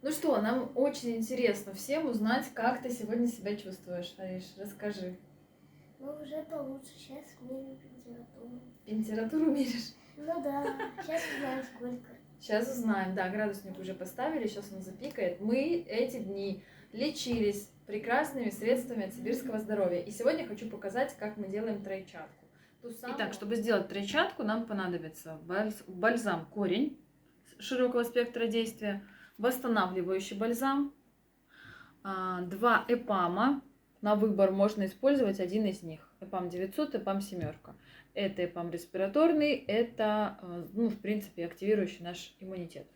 Ну что, нам очень интересно всем узнать, как ты сегодня себя чувствуешь, Ариш. Расскажи. Ну, уже получше. Сейчас меряю температуру. Температуру меришь? Ну да, сейчас узнаем сколько. Сейчас узнаем. Да, градусник уже поставили, сейчас он запикает. Мы эти дни лечились прекрасными средствами от сибирского здоровья. И сегодня хочу показать, как мы делаем тройчатку. Итак, чтобы сделать тройчатку, нам понадобится бальзам корень широкого спектра действия, восстанавливающий бальзам, 2 эпама. На выбор можно использовать один из них. Эпам 900, эпам 7. Это эпам респираторный, это, ну, в принципе, активирующий наш иммунитет.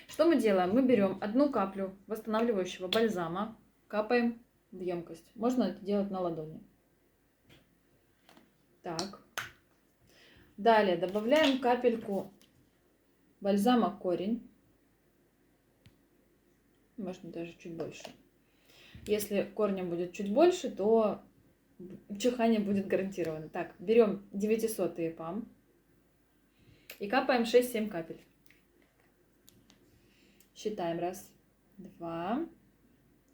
Что мы делаем? Мы берем 1 каплю восстанавливающего бальзама, капаем в емкость. Можно это делать на ладони. Так. Далее добавляем капельку бальзама корень. Можно даже чуть больше. Если корня будет чуть больше, то чихание будет гарантировано. Так, берем 900 эпам и капаем 6-7 капель. Считаем. 1, 2,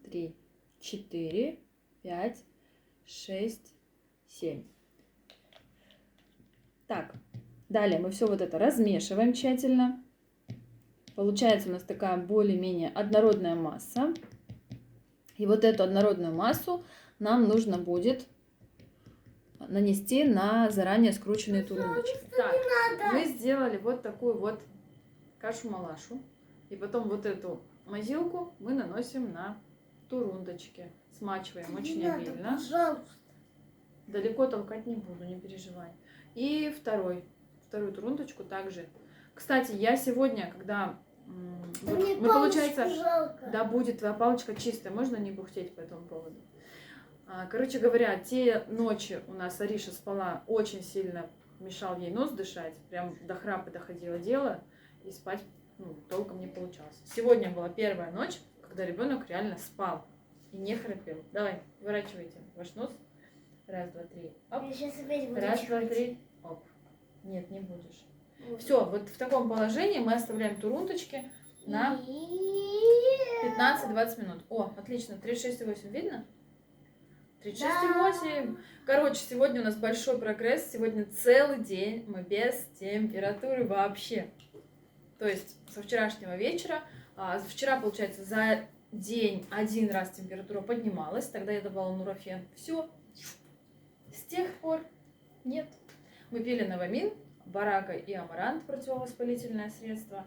3, 4, 5, 6, 7. Так, далее мы все вот это размешиваем тщательно. Получается у нас такая более-менее однородная масса. И вот эту однородную массу нам нужно будет нанести на заранее скрученные турундочки. Так, мы сделали вот такую вот кашу-малашу. И потом вот эту мазилку мы наносим на турундочки. Смачиваем очень обильно. Пожалуйста. Далеко толкать не буду, не переживай. И вторую турундочку также. Кстати, я сегодня, когда... Мне мы, получается, жалко. да, будет твоя палочка чистая, можно не бухтеть по этому поводу. Короче говоря, те ночи у нас Ариша спала, очень сильно мешал ей нос дышать, прям до храпа доходило дело, и спать толком не получалось. Сегодня была первая ночь, когда ребенок реально спал и не храпел. Давай, выворачивайте ваш нос. 1, 2, 3. Оп. Я сейчас опять буду 1, 2, 3. Оп. Нет, не будешь. Все, вот в таком положении мы оставляем турундочки на 15-20 минут. О, отлично, 36,8 видно? 36,8. Короче, сегодня у нас большой прогресс. Сегодня целый день мы без температуры вообще. То есть со вчерашнего вечера. Вчера, получается, за день 1 раз температура поднималась. Тогда я давала нурофен. Все. С тех пор нет. Мы пили новамин, барака и амарант, противовоспалительное средство.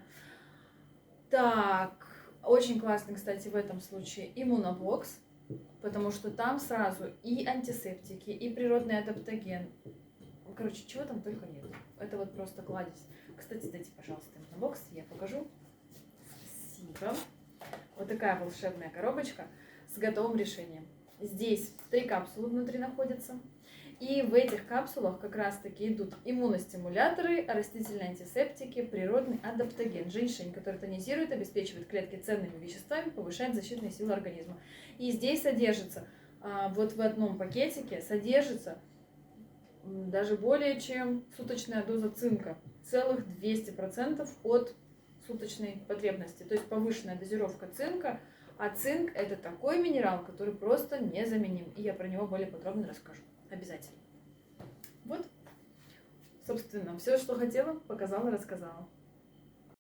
Так, очень классный, кстати, в этом случае иммунобокс, потому что там сразу и антисептики, и природный адаптоген. Короче, чего там только нет. Это вот просто кладезь. Кстати, дайте, пожалуйста, иммунобокс, я покажу. Спасибо. Вот такая волшебная коробочка с готовым решением. Здесь 3 капсулы внутри находятся. И в этих капсулах как раз таки идут иммуностимуляторы, растительные антисептики, природный адаптоген. Женьшень, который тонизирует, обеспечивает клетки ценными веществами, повышает защитные силы организма. И здесь содержится, вот в одном пакетике содержится даже более чем суточная доза цинка. Целых 200% от суточной потребности. То есть повышенная дозировка цинка. А цинк это такой минерал, который просто незаменим. И я про него более подробно расскажу. Обязательно. Вот, собственно, все, что хотела, показала, рассказала.